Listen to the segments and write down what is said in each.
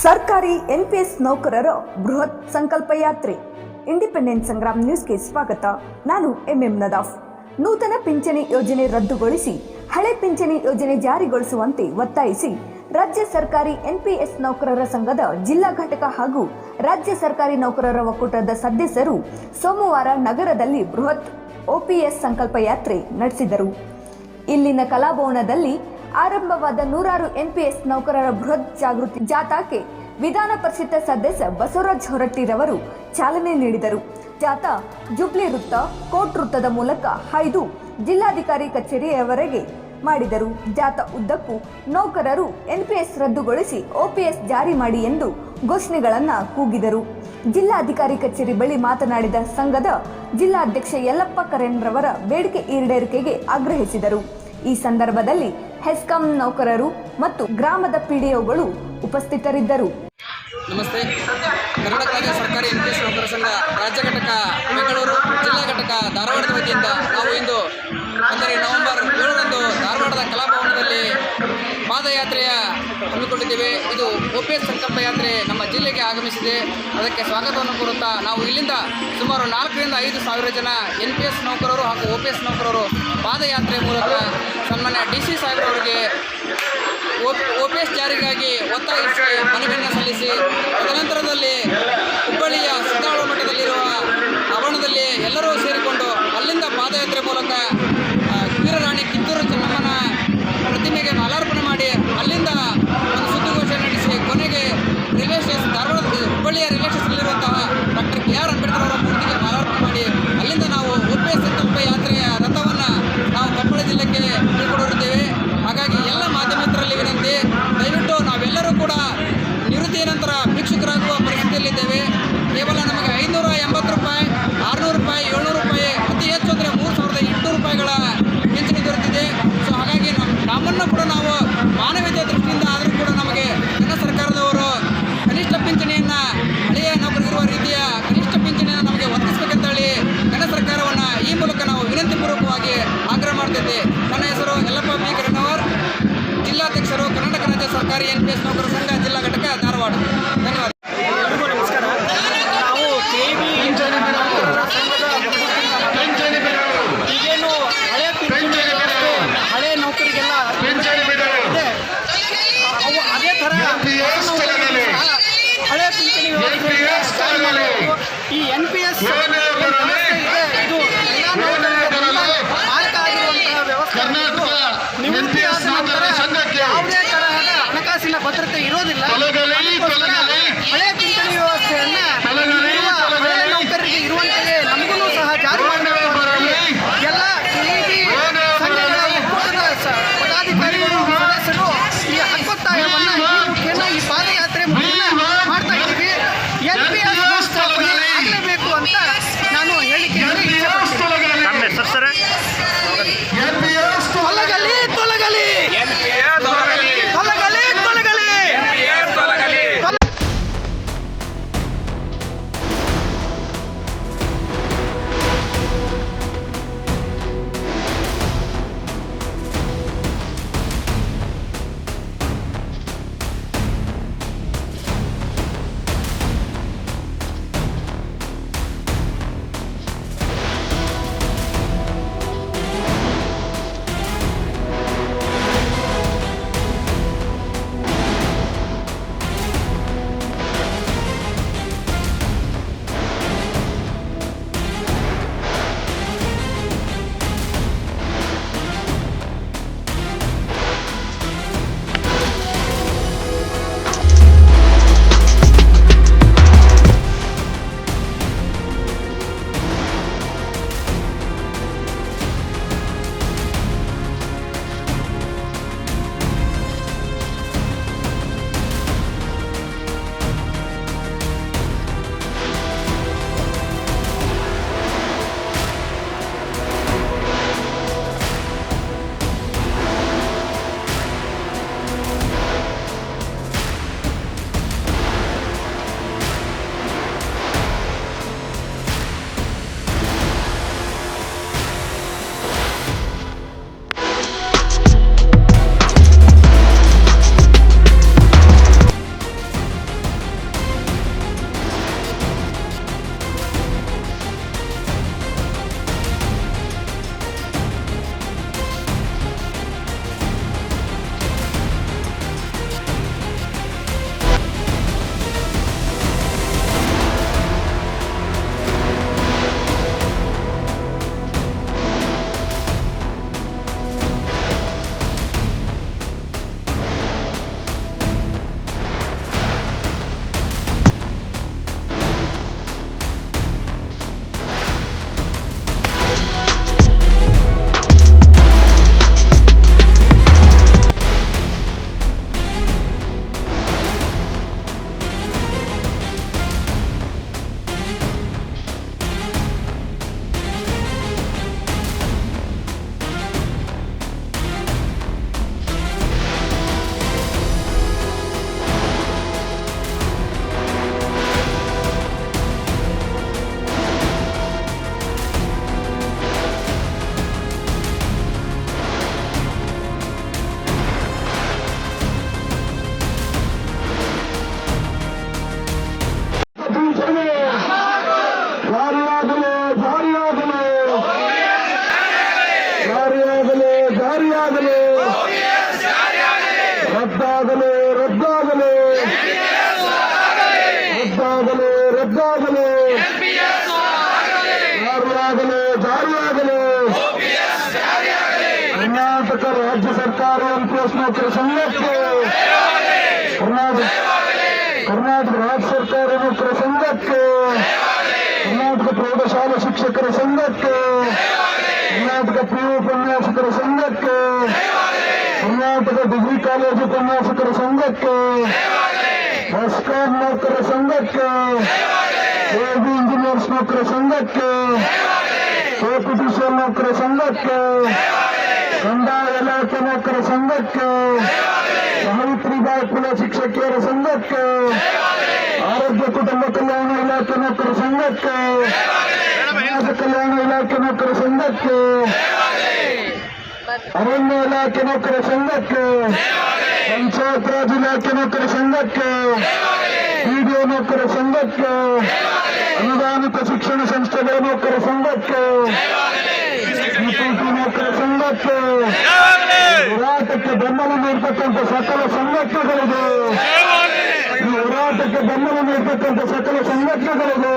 ಸರ್ಕಾರಿ ಎನ್ಪಿಎಸ್ ನೌಕರರ ಬೃಹತ್ ಸಂಕಲ್ಪ ಯಾತ್ರೆ. ಇಂಡಿಪೆಂಡೆಂಟ್ ಸಂಗ್ರಾಮ್ ನ್ಯೂಸ್ಗೆ ಸ್ವಾಗತ. ನಾನು ಎಂಎಂ ನದಾಫ್. ನೂತನ ಪಿಂಚಣಿ ಯೋಜನೆ ರದ್ದುಗೊಳಿಸಿ ಹಳೆ ಪಿಂಚಣಿ ಯೋಜನೆ ಜಾರಿಗೊಳಿಸುವಂತೆ ಒತ್ತಾಯಿಸಿ ರಾಜ್ಯ ಸರ್ಕಾರಿ ಎನ್ಪಿಎಸ್ ನೌಕರರ ಸಂಘದ ಜಿಲ್ಲಾ ಘಟಕ ಹಾಗೂ ರಾಜ್ಯ ಸರ್ಕಾರಿ ನೌಕರರ ಒಕ್ಕೂಟದ ಸದಸ್ಯರು ಸೋಮವಾರ ನಗರದಲ್ಲಿ ಬೃಹತ್ ಒಪಿಎಸ್ ಸಂಕಲ್ಪ ಯಾತ್ರೆ ನಡೆಸಿದರು. ಇಲ್ಲಿನ ಕಲಾಭವನದಲ್ಲಿ ಆರಂಭವಾದ ನೂರಾರು ಎನ್ಪಿಎಸ್ ನೌಕರರ ಬೃಹತ್ ಜಾಗೃತಿ ಜಾಥಾಕ್ಕೆ ವಿಧಾನ ಪರಿಷತ್ ಸದಸ್ಯ ಬಸವರಾಜ ಹೊರಟ್ಟಿರವರು ಚಾಲನೆ ನೀಡಿದರು. ಜಾಥಾ ಜುಬ್ಲಿ ವೃತ್ತ, ಕೋಟ್ ವೃತ್ತದ ಮೂಲಕ ಹಾಯ್ದು ಜಿಲ್ಲಾಧಿಕಾರಿ ಕಚೇರಿಯವರೆಗೆ ಮಾಡಿದರು. ಜಾಥಾ ಉದ್ದಕ್ಕೂ ನೌಕರರು ಎನ್ಪಿಎಸ್ ರದ್ದುಗೊಳಿಸಿ ಒಪಿಎಸ್ ಜಾರಿ ಮಾಡಿ ಎಂದು ಘೋಷಣೆಗಳನ್ನು ಕೂಗಿದರು. ಜಿಲ್ಲಾಧಿಕಾರಿ ಕಚೇರಿ ಬಳಿ ಮಾತನಾಡಿದ ಸಂಘದ ಜಿಲ್ಲಾಧ್ಯಕ್ಷ ಯಲ್ಲಪ್ಪ ಕರೇನ್ರವರ ಬೇಡಿಕೆ ಈಡೇರಿಕೆಗೆ ಆಗ್ರಹಿಸಿದರು. ಈ ಸಂದರ್ಭದಲ್ಲಿ ಹೆಸ್ಕಾಂ ನೌಕರರು ಮತ್ತು ಗ್ರಾಮದ ಪಿಡಿಒಗಳು ಉಪಸ್ಥಿತರಿದ್ದರು. ನಮಸ್ತೆ. ಕರ್ನಾಟಕ ರಾಜ್ಯ ಸರ್ಕಾರಿ ಎನ್ಪಿಎಸ್ ನೌಕರರ ಸಂಘ ರಾಜ್ಯ ಘಟಕ ಬೆಂಗಳೂರು, ಜಿಲ್ಲಾ ಘಟಕ ಧಾರವಾಡದ ವತಿಯಿಂದ ನಾವು ಇಂದು ಅಂದರೆ ನವೆಂಬರ್ 7ರಂದು ಧಾರವಾಡದ ಕಲಾಭವನದಲ್ಲಿ ಪಾದಯಾತ್ರೆಯ ಹಮ್ಮಿಕೊಂಡಿದ್ದೇವೆ. ಇದು ಒಪಿಎಸ್ ಸಂಕಲ್ಪ ಯಾತ್ರೆ ನಮ್ಮ ಜಿಲ್ಲೆಗೆ ಆಗಮಿಸಿದೆ. ಅದಕ್ಕೆ ಸ್ವಾಗತವನ್ನು ಕೋರುತ್ತಾ ನಾವು ಇಲ್ಲಿಂದ ಸುಮಾರು 4ರಿಂದ 5 ಸಾವಿರ ಜನ ಎನ್ಪಿಎಸ್ ನೌಕರರು ಹಾಗೂ ಒಪಿಎಸ್ ನೌಕರರು ಪಾದಯಾತ್ರೆ ಮೂಲಕ ಸನ್ಮಾನ್ಯ DC ಸಾಹೇಬ್ರವರಿಗೆ ಒಪಿಎಸ್ ಜಾರಿಗಾಗಿ ಒತ್ತಾಯಿಸಿ ಮನವಿಯನ್ನು ಸಲ್ಲಿಸಿ ತದನಂತರದಲ್ಲಿ ಹುಬ್ಬಳ್ಳಿಯ ಸಿದ್ದಾಳೂರು ಮಠದಲ್ಲಿರುವ ಆವರಣದಲ್ಲಿ ಎಲ್ಲರೂ ಸೇರಿಕೊಂಡು ಅಲ್ಲಿಂದ ಪಾದಯಾತ್ರೆ ಮೂಲಕ ವೀರರಾಣಿ ಕಿತ್ತೂರು ಚೆನ್ನಮ್ಮನ ಪ್ರತಿಮೆಗೆ ಮಾಲಾರ್ಪಣೆ ಮಾಡಿ ಅಲ್ಲಿಂದ ಒಂದು ಸುದ್ದಿಗೋಷ್ಠಿ ನಡೆಸಿ ಕೊನೆಗೆ ರೈಲ್ವೆ ಸ್ಟೇಷನ್ ಧಾರವಾಡ ಹುಬ್ಬಳ್ಳಿಯ ರೈಲ್ವೆ ಸ್ಟೇಷನ್ನಲ್ಲಿರುವಂತಹ ಡಾಕ್ಟರ್ KR ಅಂಬೇಡ್ಕರ್ ಅವರ ಮೂರ್ತಿಗೆ ಮಾಲಾರ್ಪಣೆ ಮಾಡಿ ಅಲ್ಲಿಂದ ನಾವು ಒಪಿಎಸ್ ಸಂಕಲ್ಪ ಯಾತ್ರೆಯ ರಥವನ್ನು ನಾವು ಕೊಪ್ಪಳ ಜಿಲ್ಲೆಗೆ ಬೀಳ್ಕೊಡಲಿದ್ದೇವೆ. ಹಾಗಾಗಿ ಎಲ್ಲ ಮಾಧ್ಯಮಿತರಲ್ಲಿ ವಿನಂತಿ, ದಯವಿಟ್ಟು ನಾವೆಲ್ಲರೂ ಕೂಡ ನಿವೃತ್ತಿಯ ನಂತರ ನೌಕರ ಸಂಘಕ್ಕೆ, ಕರ್ನಾಟಕ ರಾಜ್ಯ ಸರ್ಕಾರಿ ನೌಕರ ಸಂಘಕ್ಕೆ, ಕರ್ನಾಟಕ ಪ್ರೌಢಶಾಲಾ ಶಿಕ್ಷಕರ ಸಂಘಕ್ಕೆ, ಕರ್ನಾಟಕ PU ಉಪನ್ಯಾಸಕರ ಸಂಘಕ್ಕೆ, ಕರ್ನಾಟಕ ಡಿಗ್ರಿ ಕಾಲೇಜು ಉಪನ್ಯಾಸಕರ ಸಂಘಕ್ಕೆ, ಬೆಸ್ಕಾಂ ನೌಕರ ಸಂಘಕ್ಕೆ, AB ಇಂಜಿನಿಯರ್ಸ್ ನೌಕರ ಸಂಘಕ್ಕೆ, KPTCL ನೌಕರ ಸಂಘಕ್ಕೆ, ಕಂದಾಯ ಇಲಾಖೆ ನೌಕರ ಸಂಘಕ್ಕೆ, ಸಾವಿತ್ರಿಬಾಯಿ ಫುಲೆ ಶಿಕ್ಷಕಿಯರ ಸಂಘಕ್ಕೆ, ಆರೋಗ್ಯ ಕುಟುಂಬ ಕಲ್ಯಾಣ ಇಲಾಖೆ ನೌಕರ ಸಂಘಕ್ಕೆ, ಸಮಾಜ ಕಲ್ಯಾಣ ಇಲಾಖೆ ನೌಕರ ಸಂಘಕ್ಕೆ, ಅರಣ್ಯ ಇಲಾಖೆ ನೌಕರ ಸಂಘಕ್ಕೆ, ಪಂಚಾಯತ್ ರಾಜ್ ಇಲಾಖೆ ನೌಕರ ಸಂಘಕ್ಕೆ, PDO ನೌಕರ ಸಂಘಕ್ಕೆ, ಅನುದಾನಿತ ಶಿಕ್ಷಣ ಸಂಸ್ಥೆಗಳ ನೌಕರ ಸಂಘಕ್ಕೆ, CPT ನೌಕರ ಸಂಘಕ್ಕೆ, ಹೋರಾಟಕ್ಕೆ ಬೆಂಬಲ ನೀಡತಕ್ಕಂಥ ಸಕಲ ಸಂಘಟನೆಗಳಿದೆ. ಈ ಹೋರಾಟಕ್ಕೆ ಬೆಂಬಲ ನೀಡತಕ್ಕಂಥ ಸಕಲ ಸಂಘಟನೆಗಳಿದೆ.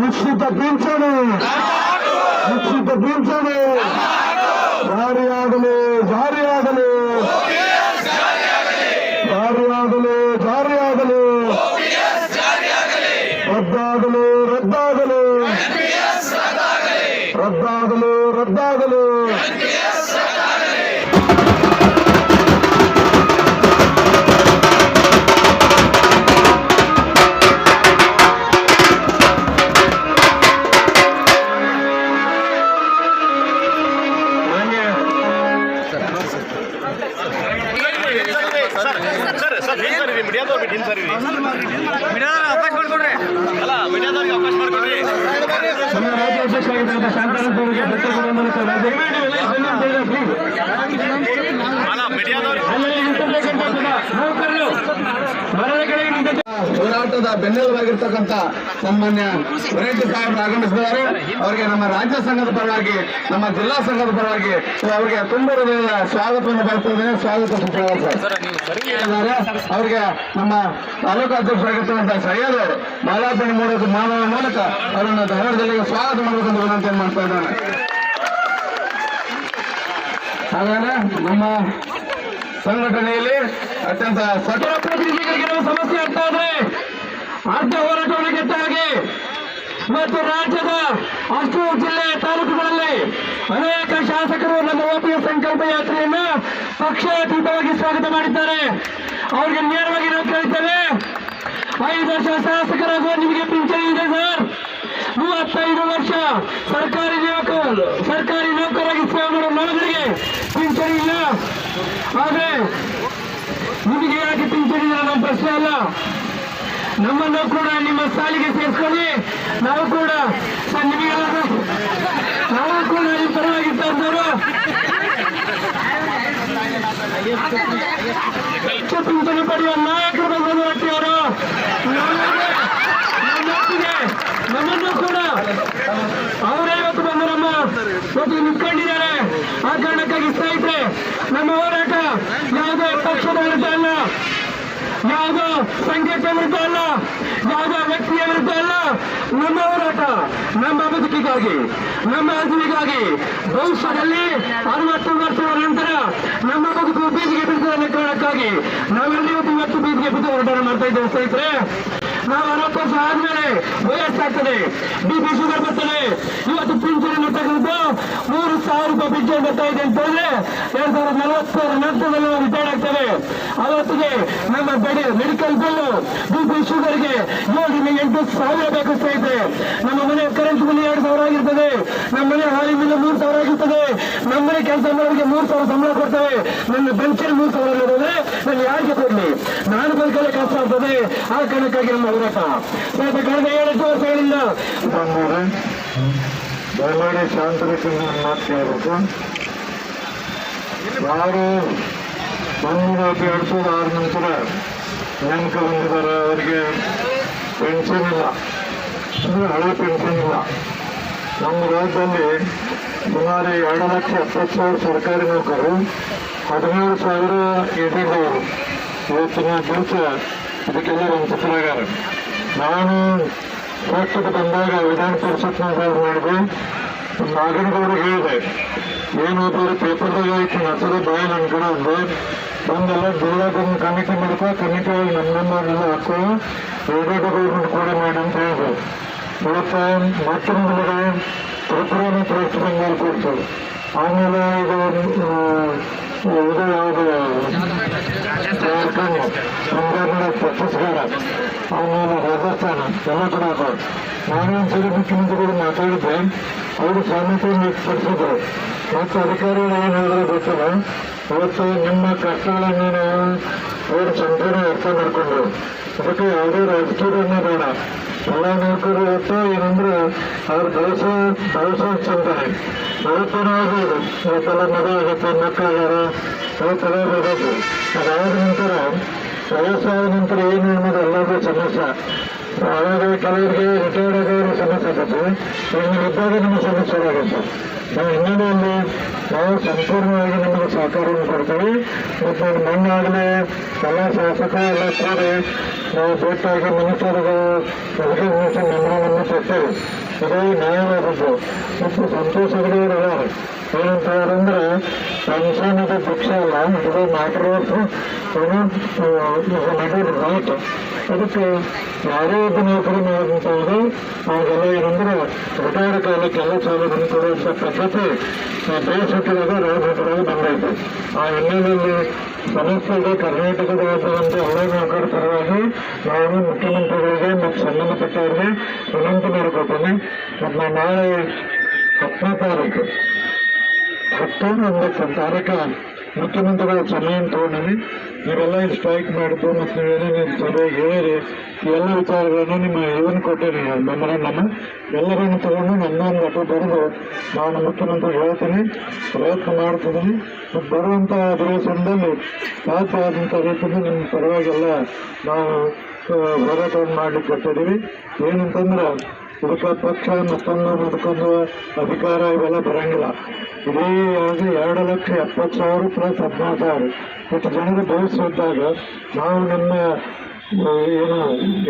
ನಿಶ್ಚಿತ ಪಿಂಚಣಿ ಜಾರಿಯಾಗಲಿ ಜಾರಿಯಾಗಲಿ ಜಾರಿಯಾಗಲಿ ಜಾರಿಯಾಗಲಿ ರದ್ದಾಗಲಿ ರದ್ದಾಗಲಿ ರದ್ದಾಗಲಿ ರದ್ದಾಗಲಿ. ರಾಜ್ಯಾಧ್ಯಕ್ಷರಾಗಿದ್ದಂಥ ಶಾಂತಾನಂದವರಿಗೆ ಹೋರಾಟದ ಬೆನ್ನೆಲುಬಾಗಿರ್ತಕ್ಕಂಥ ಸನ್ಮಾನ್ಯ ವರೇಂದ್ರ ಸಾಹೇಬರು ಆಗಮಿಸಿದ್ದಾರೆ. ಅವರಿಗೆ ನಮ್ಮ ರಾಜ್ಯ ಸಂಘದ ಪರವಾಗಿ, ನಮ್ಮ ಜಿಲ್ಲಾ ಸಂಘದ ಪರವಾಗಿ ಅವರಿಗೆ ತುಂಬ ಹೃದಯದ ಸ್ವಾಗತವನ್ನು ಬಯಸ್ತೇನೆ. ಸ್ವಾಗತ ಅವರಿಗೆ ನಮ್ಮ ತಾಲೂಕು ಅಧ್ಯಕ್ಷರಾಗಿರ್ತಕ್ಕಂಥ ಸೈಯದ್ ಅವರು ಮಾಲಾರ್ಪಣೆ ಮಾಡುವ ಮೂಲಕ ಅವರನ್ನು ಧಾರವಾಡ ಜಿಲ್ಲೆಗೆ ಸ್ವಾಗತ ಮಾಡಬೇಕೆಂದು ವಿನಂತಿಯನ್ನು ಮಾಡ್ತಾ ಇದ್ದಾನೆ. ಹಾಗಾದ್ರೆ ನಮ್ಮ ಸಂಘಟನೆಯಲ್ಲಿ ಅತ್ಯಂತ ಸಕಲ ಪ್ರತಿನಿಧಿಗಳಿಗೆ ಸಮಸ್ಯೆ ಆಗ್ತಾ ಇದೆ. ಅರ್ಧ ಹೋರಾಟವನ್ನು ಗೆದ್ದ ಹಾಗೆ ಮತ್ತು ರಾಜ್ಯದ ಅಷ್ಟು ಜಿಲ್ಲೆ ತಾಲೂಕುಗಳಲ್ಲಿ ಅನೇಕ ಶಾಸಕರು ನಮ್ಮ OPS ಸಂಕಲ್ಪ ಯಾತ್ರೆಯನ್ನು ಪಕ್ಷಾತೀತವಾಗಿ ಸ್ವಾಗತ ಮಾಡಿದ್ದಾರೆ. ಅವರಿಗೆ ನೇರವಾಗಿ ನಾವು ಕೇಳ್ತೇವೆ, 5 ವರ್ಷ ಶಾಸಕರಾಗುವ ನಿಮಗೆ ಪಿಂಚಣಿ ಇದೆ ಸರ್. 35 ವರ್ಷ ಸರ್ಕಾರಿ ನೌಕರಾಗಿ ಸೇವೆ ಮಾಡೋ ನೌಕರಿಗೆ ಪಿಂಚಣಿ ಇಲ್ಲ. ಆದರೆ ನಿಮಗೆ ಯಾಕೆ ಪಿಂಚಣಿ ಇಲ್ಲ ನಮ್ಮ ಪ್ರಶ್ನೆ ಅಲ್ಲ. ನಮ್ಮನ್ನು ಕೂಡ ನಿಮ್ಮ ಸಾಲಿಗೆ ಸೇರಿಸ್ಕೊಳ್ಳಿ. ನಾವು ಕೂಡ ನಿಮ್ಮ ಪರವಾಗಿರ್ತಾರೆ. ಪಿಂಚಣಿ ಪಡೆಯುವ ನಾಯಕರು ಬಂದವರು ನಮ್ಮನ್ನು ಕೂಡ ಅವರೇ ಇವತ್ತು ಬಂದು ನಮ್ಮ ಜೊತೆಗೆ ನಿಂತ್ಕೊಂಡಿದ್ದಾರೆ. ಆ ಕಾರಣಕ್ಕಾಗಿ ಸ್ನೇಹಿತರೆ, ನಮ್ಮ ಹೋರಾಟ ಯಾವುದೇ ಪಕ್ಷದ ವಿರುದ್ಧ ಅಲ್ಲ, ಯಾವುದೋ ಸಂಘಟನೆ ವಿರುದ್ಧ ಅಲ್ಲ, ಯಾವುದೋ ವ್ಯಕ್ತಿಯ ವಿರುದ್ಧ ಅಲ್ಲ. ನಮ್ಮ ಹೋರಾಟ ನಮ್ಮ ಬದುಕಿಗಾಗಿ, ನಮ್ಮ ಅರಿವಿಗಾಗಿ, ಭವಿಷ್ಯದಲ್ಲಿ 60 ವರ್ಷಗಳ ನಂತರ ನಮ್ಮ ಬದುಕು ಬೀದಿಗೆ ಬಿಡುವುದರ ಕಾರಣಕ್ಕಾಗಿ ನಾವೆಲ್ಲ ಇವತ್ತು ಬೀದಿಗೆ ಬಿದ್ದು ಹೋರಾಟ ಮಾಡ್ತಾ ಇದ್ದೇವೆ ಸ್ನೇಹಿತರೆ. ನಾವು 60 ವರ್ಷ ಆದ್ಮೇಲೆ ವಯಸ್ಸಾಗ್ತದೆ, BP ಶುಗರ್ ಬರ್ತದೆ. ಇವತ್ತು ಪಿಂಚಣಿ ಇರ್ತಕ್ಕಂಥದ್ದು 3,000 ರೂಪಾಯಿ ಪಿಂಚಣಿ ಬರ್ತಾ ಇದೆ ಅಂತ ಹೇಳಿದ್ರೆ 2040 ನಂತರದಲ್ಲಿ ನಾವು ರಿಟೈರ್ಡ್ ಆಗ್ತೇವೆ. ಅವತ್ತಿಗೆ ನಮ್ಮ ಮೆಡಿಕಲ್ ಬಿಲ್ಲು BP ಶುಗರ್ಗೆ 7-8,000 ಬೇಕು ಸ್ನೇಹಿತರೆ. ನಮ್ಮ ಮನೆ ಕರೆಂಟ್ ಬಿಲ್ 2,000 ಆಗಿರ್ತದೆ. ನಮ್ಮ ಮನೆ ಹಾಲಿ ಬಿಲ್ 3,000 ಆಗಿರ್ತದೆ. ನಮ್ಮ ಮನೆ ಕೆಲಸ ಮಾಡೋರಿಗೆ 3,000 ಸಂಬಳ ಕೊಡ್ತೇವೆ. ನನ್ನ ಪೆನ್ಷನ್ 3,000 ಇರೋದ್ರೆ ನಾನು ಯಾರಿಗೆ ಕೊಡ್ಲಿ? ನಾನು ಬದುಕಲೇ ಕಷ್ಟ ಆಗ್ತದೆ. ಆ ಕಾರಣಕ್ಕಾಗಿ ನಮ್ಮ ಹೋರಾಟ ಕಳೆದ 7 ವರ್ಷಗಳಿಂದ ದಯಮಾಡಿ ಶಾಂತರಿಸಿದ ಮಾತು ಕೇಳಬೇಕು. ಯಾರು 2006 ನಂತರ ನೇಮಕ ಬಂದಿದ್ದಾರೆ ಅವರಿಗೆ ಪೆನ್ಷನ್ ಇಲ್ಲ, ಹಳೆ ಪೆನ್ಷನ್ ಇಲ್ಲ. ನಮ್ಮ ರಾಜ್ಯದಲ್ಲಿ ಸುಮಾರು 2,70,000 ಸರ್ಕಾರಿ ನೌಕರರು, 17,000 ಎದುರಿದವರು ಇವತ್ತಿನ ದಿವಸ ಇದಕ್ಕೆಲ್ಲ ವಂಚಿತರಾಗಾರೆ. ನಾನು ಪಕ್ಷಕ್ಕೆ ಬಂದಾಗ ವಿಧಾನ ಪರಿಷತ್ನಾಗ ಮಾಡಿದೆ, ನಾಗನಗೌಡರಿಗೆ ಹೇಳಿದೆ, ಏನಾದರೂ ಪೇಪರ್ದಾಗ ಆಯ್ತು ಹೆಸರು ಬಾಯಿ ನನ್ನ ಕಡೆ ಒಂದು ಬಂದೆಲ್ಲ ಜಿಲ್ಲಾದನ್ನು ಕಮಿಟಿ ಮಾಡ್ಕೊ ಕಮಿಟಿ ಒಳಗೆ ನಮ್ಮನ್ನೆಲ್ಲ ಹಾಕೋ ಎರಡೆರಡು ಗೌರ್ಮೆಂಟ್ ಕೂಡ ಮಾಡಿ ಅಂತ ಹೇಳಿದ್ರು. ಇವತ್ತು ಮತ್ತೆ ನಮಗೆ ತ್ರಿಪುರಾನ ವೆಸ್ಟ್ ಬೆಂಗಾಲ್ ಕೊಡ್ತಾರೆ. ಆಮೇಲೆ ಇದು ಯಾವುದು ಜಾರ್ಖಂಡ್, ಪಂಜಾಬ್ನ ಛತ್ತೀಸ್ಗಢ, ಆಮೇಲೆ ರಾಜಸ್ಥಾನ ಎಲ್ಲ ಕಡೆ ಹಾಕೋರು. ನಾನೊಂದ್ಸರಿ ಮುಖ್ಯಮಂತ್ರಿಗಳು ಮಾತಾಡಿದ್ದೆ, ಅವರು ಸಹಮತಿಯನ್ನು ವ್ಯಕ್ತಪಡಿಸಿದ್ರು. ಮತ್ತು ಅಧಿಕಾರಿಗಳು ಏನು ಹೇಳಿದ್ರೆ ಗೊತ್ತಿಲ್ಲ. ಇವತ್ತು ನಿಮ್ಮ ಕಷ್ಟಗಳನ್ನು ನಾವು ಅವರು ಸಂಪೂರ್ಣ ಅರ್ಥ ಮಾಡಿಕೊಂಡ್ರು. ಅದಕ್ಕೆ ಯಾವುದೇ ರಾಜಕೀಯನೇ ಬೇಡ. ಎಲ್ಲ ನೌಕರು ಇವತ್ತು ಏನಂದ್ರೆ ಅವ್ರ ದವಸ ಚಿಂತನೆ ಬಡತನ ಆಗೋದು. ಇವತ್ತೆಲ್ಲ ಮದುವೆ ಆಗುತ್ತೆ, ಮಕ್ಕಳಾರ ಇವತ್ತೆಲ್ಲ ಬರಬೇಕು. ಅದಾದ ನಂತರ ವಯಸ್ಸಾದ ನಂತರ ಏನು ಅನ್ನೋದು ಎಲ್ಲರಿಗೂ ಸಮಸ್ಯೆ. ಅವಾಗ ಕೆಲವರಿಗೆ ರಿಟೈರ್ಡ್ ಆಗೋರು ಸಮಸ್ಯೆ ಆಗುತ್ತೆ, ಇದ್ದಾಗ ನಮಗೆ ಸಮಸ್ಯೆ ಆಗುತ್ತೆ. ನಾವು ಹಿನ್ನೆಲೆಯಲ್ಲಿ ನಾವು ಸಂಪೂರ್ಣವಾಗಿ ನಮಗೆ ಸಹಕಾರವನ್ನು ಕೊಡ್ತೀವಿ. ಮತ್ತು ಮಣ್ಣಾಗಲೇ ಎಲ್ಲ ಶಾಸಕರು ಎಲ್ಲ ಸೇರಿ ನಾವು ಭೇಟಿಯಾಗಿ ಮಿನಿಸ್ಟರ್ಗಳು ಎಜುಕೇಷನ್ ಮೆಮೊರಾಂಡಮ್ ಕೊಡ್ತೇವೆ. ಇದೇ ನ್ಯಾಯವಾದದ್ದು. ಮತ್ತು ಸಂತೋಷ್ ಹೆಗಡೆಯವರು ಅದಾರೆ. ಏನಂತ ಹೇಳಿದ್ರೆ ಪೆನ್ಷನ್ ಇದು ಭಿಕ್ಷೆ ಅಲ್ಲ, ಇದು ಮ್ಯಾಟರ್ ಆಫ್ ರೈಟ್. ಅದಕ್ಕೆ ಯಾರೇ ಒಬ್ಬ ನೌಕರಿ ಮಾಡೋದಂತ ಇದೆ ಅವಾಗೆಲ್ಲ ಏನಂದ್ರೆ ರಿಟೈರ್ಡ್ ಕಾಲಕ್ಕೆಲ್ಲ ಸೌಲಭ್ಯ ಕೊಡುವಂಥ ಪದ್ಧತಿ ದೇಶ ಹುಟ್ಟಿದಾಗ ರಾಜಕೀಯವಾಗಿ ಬಂದೈತೆ. ಆ ಹಿನ್ನೆಲೆಯಲ್ಲಿ ಸಮಸ್ಯೆಗೆ ಕರ್ನಾಟಕದಾದ್ಯಂತ ಎಲ್ಲ ನೌಕರ ಪರವಾಗಿ ನಾನು ಮುಖ್ಯಮಂತ್ರಿಗಳಿಗೆ ಮತ್ತು ಸಂಬಂಧಪಟ್ಟವರಿಗೆ ವಿನಂತಿ ಮಾಡಿಕೊಡ್ತೇನೆ. ಮತ್ತು ನಾನು ನಾಳೆ 10ನೇ ತಾರೀಕು 10/9 ಮುಖ್ಯಮಂತ್ರಿಗಳ ಸಮಯ ತಗೊಂಡಿನಿ. ನೀವೆಲ್ಲ ಇಲ್ಲಿ ಸ್ಟ್ರೈಕ್ ಮಾಡಿದ್ದು ಮತ್ತು ನೀವೇನೇನು ಸಭೆಗೆ ಹೇಳಿ ಎಲ್ಲ ವಿಚಾರಗಳನ್ನು ನಿಮ್ಮ ಇವನ್ ಕೊಟ್ಟೇನೆ ಮೆಮೊರಾಂಡಮ್ ಎಲ್ಲರನ್ನು ತಗೊಂಡು ನನ್ನೊಂದು ಲೆಟರ್ ಬರೆದು ನಾನು ಮುಖ್ಯಮಂತ್ರಿ ಹೇಳ್ತೀನಿ, ಪ್ರಯತ್ನ ಮಾಡ್ತಿದ್ದೀನಿ. ಮತ್ತು ಬರುವಂಥ ಅಧಿವೇಶನದಲ್ಲಿ ಸಾಧ್ಯ ಆದಂಥ ರೀತಿಯಲ್ಲಿ ನಿಮ್ಮ ಪರವಾಗೆಲ್ಲ ನಾವು ಹೋರಾಟವನ್ನು ಮಾಡಲಿಕ್ಕೆ ಕೊಟ್ಟಿದ್ದೀವಿ. ಏನಂತಂದ್ರೆ ಇದಕ್ಕೆ ಪಕ್ಷ ಮತ್ತೊಂದು ಅಧಿಕಾರ ಇವೆಲ್ಲ ಬರಂಗಿಲ್ಲ. ಇಡೀ 2,70,000 ಪ್ಲಸ್ 14,000 ಇಷ್ಟು ಜನರ ಭವಿಷ್ಯ ಇದ್ದಾಗ ನಾವು ನಮ್ಮ ಏನು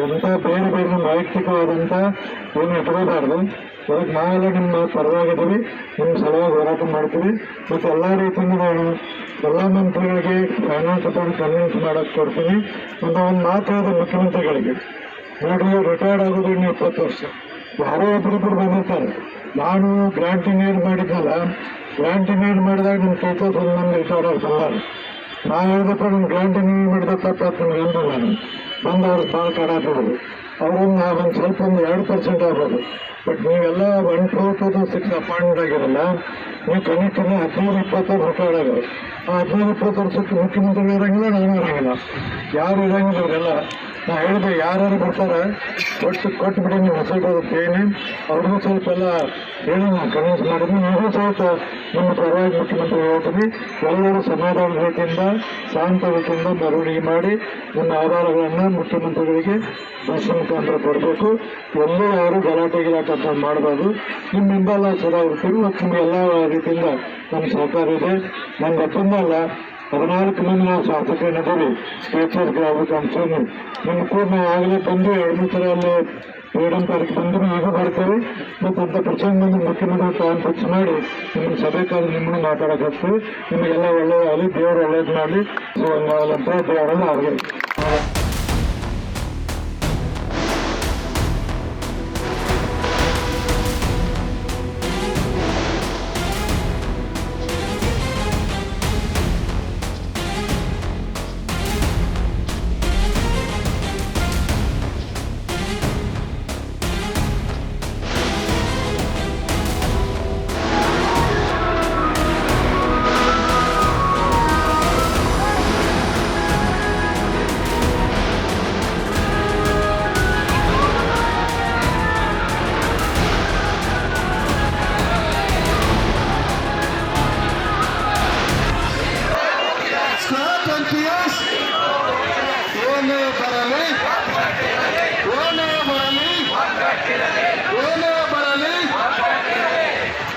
ಎಂಥ ಬೇರೆ ಬೇರೆ ವೈಯಕ್ತಿಕವಾದಂಥ ಏನು ಇಟ್ಕೋಬಾರ್ದು. ಅದಕ್ಕೆ ನಾವೆಲ್ಲ ನಿಮ್ಮ ಪರವಾಗಿದ್ದೀವಿ, ನಿಮ್ಮ ಸಲುವಾಗಿ ಹೋರಾಟ ಮಾಡ್ತೀವಿ. ಮತ್ತು ಎಲ್ಲ ರೀತಿಯಿಂದ ನಾನು ಎಲ್ಲ ಮಂತ್ರಿಗಳಿಗೆ ಫೈನಾನ್ಸ್ ಅಕೌಂಟ್ ಕನ್ವಿನ್ಸ್ ಮಾಡೋಕ್ಕೆ ಕೊಡ್ತೀನಿ. ಒಂದು ಮಾತು ಹೇಳಿದೆ ಮುಖ್ಯಮಂತ್ರಿಗಳಿಗೆ, ನೋಡ್ರಿ ರಿಟೈರ್ಡ್ ಆಗೋದು ಇನ್ನು 20 ವರ್ಷ. ಯಾರೋ ಒಬ್ಬರಿಬ್ಬರು ಬಂದಿರ್ತಾರೆ. ನಾನು ಗ್ರಾಂಟಿಂಗ್ ಏನ್ ಮಾಡಿದ್ನಲ್ಲ, ಗ್ರಾಂಟಿಂಗ್ ಏನ್ ಮಾಡಿದಾಗ ನಿಮ್ಮ ಟೀಚರ್ಸ್ ಒಂದು ರಿಟೈರ್ಡ್ ಆಗ್ತಲ್ಲ. ನಾ ಹೇಳಿದಪ್ಪ ನಿಮ್ಮ ಗ್ರಾಂಟಿಂಗ್ ಮಾಡಿದ ತಪ್ಪಾಯ್ತು ನಿಮ್ಗೆ ಅಂತ ನಾನು ಬಂದವ್ರು ಭಾಳ ಕಾಡಾಕೋದು. ಅವ್ರೊಂದು ಒಂದು ಸ್ವಲ್ಪ 2% ಆಗ್ಬೋದು. ಬಟ್ ನೀವೆಲ್ಲ 1 to 6 ಅಪಾಯಿಂಟ್ ಆಗಿರಲ್ಲ. ನೀವು ಕನಿಷ್ಠ 15-20 ರಿಟೈರ್ಡ್ ಆಗೋದು. ಆ 15-20 ವರ್ಷಕ್ಕೆ ಮುಖ್ಯಮಂತ್ರಿಗಳು ಇರೋಂಗಿಲ್ಲ, ನಾನು ಇರೋಂಗಿಲ್ಲ, ಯಾರು ಇರೋಂಗಿಲ್ಲ. ಇವರೆಲ್ಲ ನಾ ಹೇಳಿದೆ ಯಾರು ಬರ್ತಾರೆ ಕೊಟ್ಟು ಬಿಡಿ ನೀವು ಹೆಸರು ಬರುತ್ತೇನೆ. ಅವ್ರಿಗೂ ಸ್ವಲ್ಪ ಎಲ್ಲ ಹೇಳಿ ನಾನು ಕನ್ವಿನ್ಸ್ ಮಾಡಿದ್ವಿ. ನೀವು ಸ್ವಲ್ಪ ನಿಮ್ಮ ಪರವಾಗಿ ಮುಖ್ಯಮಂತ್ರಿ ಹೇಳ್ತೀನಿ, ಎಲ್ಲರೂ ಸಮಾಧಾನ ರೀತಿಯಿಂದ ಶಾಂತ ರೀತಿಯಿಂದ ಮೆರವಣಿಗೆ ಮಾಡಿ ನಿಮ್ಮ ಆಧಾರಗಳನ್ನು ಮುಖ್ಯಮಂತ್ರಿಗಳಿಗೆ ಬಸ್ ಮುಖಾಂತರ ಕೊಡಬೇಕು. ಎಲ್ಲೂ ಯಾರು ಗಲಾಟೆ ಅಂತ ಮಾಡಬಾರ್ದು. ನಿಮ್ಮ ಬೆಂಬಲ ಸದಾ ಇರ್ತೀವಿ. ಮತ್ತು ನಿಮಗೆಲ್ಲ ರೀತಿಯಿಂದ ನಮ್ಮ ಸಹಕಾರ ಇದೆ. ನನ್ನ ಒಪ್ಪಂದ ಅಲ್ಲ, 14 ಮಂದಿ ನಾವು ಶಾಸಕರಿದ್ದೀವಿ, ಸ್ಪೀಚರ್ಗೆ ಆಗ್ಬೇಕು ಅನ್ಸೋದು. ನಿಮ್ಮ ಕೂಡ ನಾವು ಆಗಲೇ ಬಂದು 2-3 ಸಲ ಅಲ್ಲಿ ಫ್ರೀಡಮ್ ಪಾರ್ಕ್ ಬಂದು ಈಗ ಬರ್ತೀವಿ. ಮತ್ತು ಅಂಥ ಪ್ರಚಂಡ ಮಂದಿ ಮುಖ್ಯಮಂತ್ರಿ ಟೈಮ್ ಫಿಕ್ಸ್ ಮಾಡಿ ನಿಮ್ಮ ಸಭೆ ಕಾಲ ನಿಮ್ಮನ್ನು ಮಾತಾಡೋಕೆ ಹೋಗ್ತೀವಿ. ನಿಮಗೆಲ್ಲ ಒಳ್ಳೆಯದಾಗಲಿ, ದೇವರು ಒಳ್ಳೇದು ಮಾಡಲಿ, ಅಂತ ದೇವರೆಲ್ಲ ಆಗಲಿ.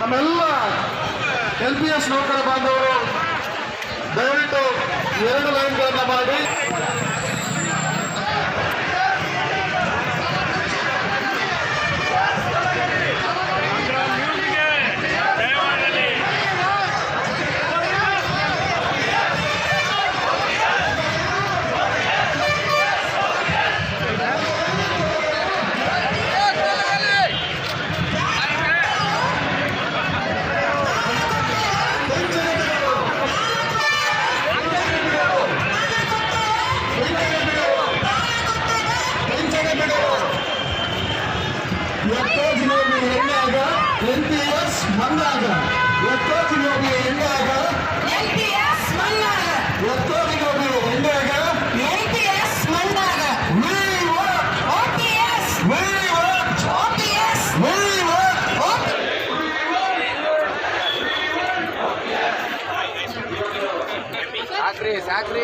ನಮ್ಮೆಲ್ಲ LPS ನೌಕರ ಬಾಂಧವರು ದಯವಿಟ್ಟು 2 ಲೈನ್ಗಳನ್ನು ಮಾಡಿ ಬಂದಾಗ ಎತ್ತೋತಿಗೆ ಹೋಗಿ ಹೆಂಗಾಗ ಎತ್ತೋತಿಗೆ ಹೋಗಿ ಹೆಂಗಾಗ ಸಾಕ್ರಿ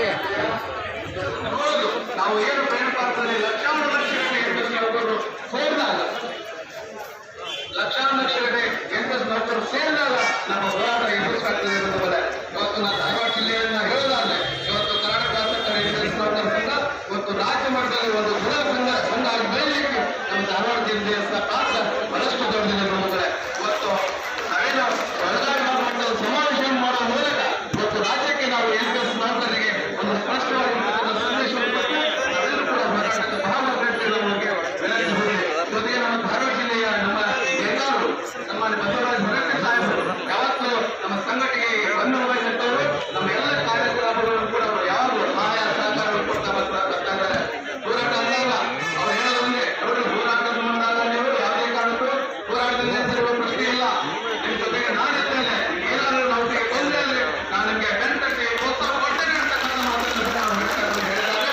ನಾವು ಏನು ಪ್ರಯತ್ನ ಲಕ್ಷಾಂತರ ಸೇರಿದಾಗ ಎಂಟು ನೌಕರು ಸೇರಿದಾಗ ನಮ್ಮ ಹೋರಾಟ ಯಶಸ್ಸಾಗ್ತದೆ ಎನ್ನುವುದಲ್ಲ. ಇವತ್ತು ನಾನು ಧಾರವಾಡ ಜಿಲ್ಲೆಯನ್ನ ಹೇಳೋದಾದ್ರೆ ಇವತ್ತು ಕರ್ನಾಟಕ ನೌಕರ ಸಂಘ ಇವತ್ತು ರಾಜ್ಯ ಮಟ್ಟದಲ್ಲಿ ಒಂದು ಬೃಹತ್ ಸಂಘ ಆಗಿ ಬೆಳೆಯಲಿಕ್ಕೆ ನಮ್ಮ ಧಾರವಾಡ ಜಿಲ್ಲೆಯ ಪಾತ್ರ ಬಹಳಷ್ಟು ದೊಡ್ಡದಿದೆ ಎನ್ನುವುದಲ್ಲ. ಇವತ್ತು ನಾವೇನು ಬೆಳಗಾವಿ ಮಟ್ಟದಲ್ಲಿ ಸಮಾವೇಶ ಮಾಡುವ ಮೂಲಕ ಇವತ್ತು ರಾಜ್ಯಕ್ಕೆ ನಾವು NPS ನೌಕರರಿಗೆ ಒಂದು ಸ್ಪಷ್ಟವಾಗಿ ಸಂದೇಶವನ್ನು ಕೊಟ್ಟು ನಾವೆಲ್ಲರೂ ಕೂಡ ಹೋರಾಟಕ್ಕೆ ಭಾಗವಹಿಸುತ್ತೇವೆ ನಮಗೆ ವಿನಂತಿಸುತ್ತೇವೆ. ಜೊತೆಗೆ ನಮ್ಮ ಧಾರವಾಡ ಜಿಲ್ಲೆಯ ನಮ್ಮ ಎಲ್ಲರೂ ಸನ್ಮಾನ್ಯ ಬಸವರಾಜ ಹೊರಟ್ಟಿ ಸಾಹೇಬರು ಯಾವತ್ತೂ ನಮ್ಮ ಸಂಘಟನೆಗೆ ಬಂಧುವಾಗಿರ್ತವರು ನಮ್ಮ ಎಲ್ಲ ಕಾರ್ಯಕ್ರಮಗಳನ್ನು ಕೂಡ ಅವರು ಯಾವಾಗಲೂ ಸಹಾಯ ಸಹಕಾರವನ್ನು ಕೊಡ್ತಾ ಬರ್ತಾರೆ. ಹೋರಾಟ ಅಂದಾಗ ಅವ್ರು ಹೇಳೋದಂದ್ರೆ ನೋಡಿ ಹೋರಾಟದ ಮುಂದಾಗ ನೀವು ಯಾವುದೇ ಕಾರಣಕ್ಕೂ ಹೋರಾಟದಲ್ಲಿ ನಿಂತಿರುವ ಪ್ರಶ್ನೆ ಇಲ್ಲ. ನಿಮ್ಮ ಜೊತೆಗೆ ನಾನಿರ್ತೇನೆ, ಏನಾದರೂ ನಾವು ತೊಂದರೆ ಅಂದ್ರೆ ನಾನು ನಿಮಗೆ ಬೆಂಟಕ್ಕೆ ಪ್ರೋತ್ಸಾಹ ಕೊಡ್ತೇನೆ ಅಂತಕ್ಕಂಥ ಮಾತನ್ನು ನಾವು ಹೇಳಿದಾಗ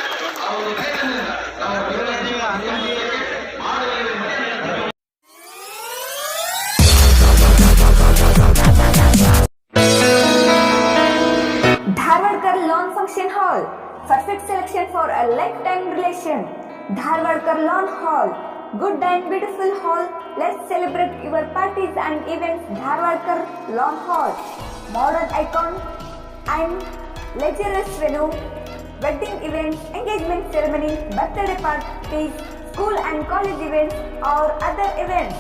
ಅವರು ಧೈರ್ಯದಿಂದ ನಾವು Dharwadkar Lawn Function Hall, perfect selection for a lifetime relation. Dharwadkar Lawn Hall, good and beautiful hall. Let's celebrate your parties and events. Dharwadkar Lawn Hall, modern icon and luxurious venue, wedding events, engagement ceremony, birthday parties, school and college events or other events.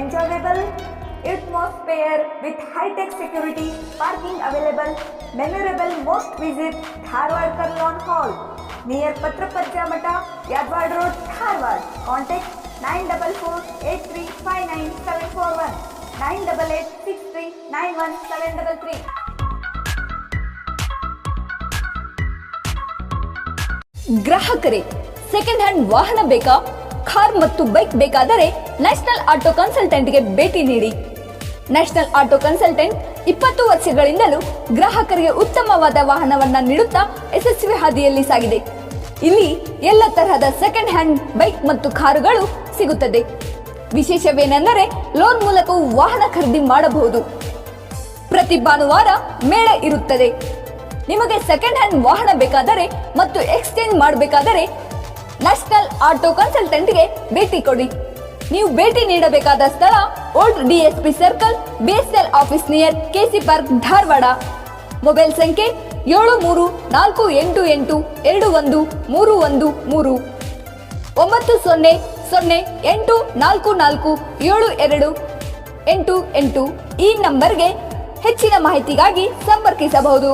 Enjoyable atmosphere with high-tech security, parking available, memorable most visit Dharwadkar Lawn Hall near Patrapajja Mata, Yadwad Road, Dharwad. Contact 944-8359-741, 988-6391-733. ಗ್ರಾಹಕರೇ, second hand ವಾಹನ ಬೇಕಾ? Car ಮತ್ತು bike ಬೇಕಾದರೆ national auto ಕನ್ಸಲ್ಟೆಂಟ್ಗೆ ಭೇಟಿ ನೀಡಿ. National auto consultant 20 ವರ್ಷಗಳಿಂದಲೂ ಗ್ರಾಹಕರಿಗೆ ಉತ್ತಮವಾದ ವಾಹನವನ್ನ ನೀಡುತ್ತಾ ಯಶಸ್ವಿ ಹಾದಿಯಲ್ಲಿ ಸಾಗಿದೆ. ಇಲ್ಲಿ ಎಲ್ಲ ತರಹದ ಸೆಕೆಂಡ್ ಹ್ಯಾಂಡ್ ಬೈಕ್ ಮತ್ತು ಕಾರುಗಳು ಸಿಗುತ್ತದೆ. ವಿಶೇಷವೇನೆಂದರೆ ಲೋನ್ ಮೂಲಕವೂ ವಾಹನ ಖರೀದಿ ಮಾಡಬಹುದು. ಪ್ರತಿ ಭಾನುವಾರ ಮೇಳ ಇರುತ್ತದೆ. ನಿಮಗೆ ಸೆಕೆಂಡ್ ಹ್ಯಾಂಡ್ ವಾಹನ ಬೇಕಾದರೆ ಮತ್ತು ಎಕ್ಸ್ಚೇಂಜ್ ಮಾಡಬೇಕಾದರೆ ನ್ಯಾಷನಲ್ ಆಟೋ ಕನ್ಸಲ್ಟೆಂಟ್ಗೆ ಭೇಟಿ ಕೊಡಿ. ನೀವು ಭೇಟಿ ನೀಡಬೇಕಾದ ಸ್ಥಳ old DSP circle, BSL office near KC park, Dharwad. Mobile ಸಂಖ್ಯೆ 7348821313 9008447288. ಈ ನಂಬರ್ಗೆ ಹೆಚ್ಚಿನ ಮಾಹಿತಿಗಾಗಿ ಸಂಪರ್ಕಿಸಬಹುದು.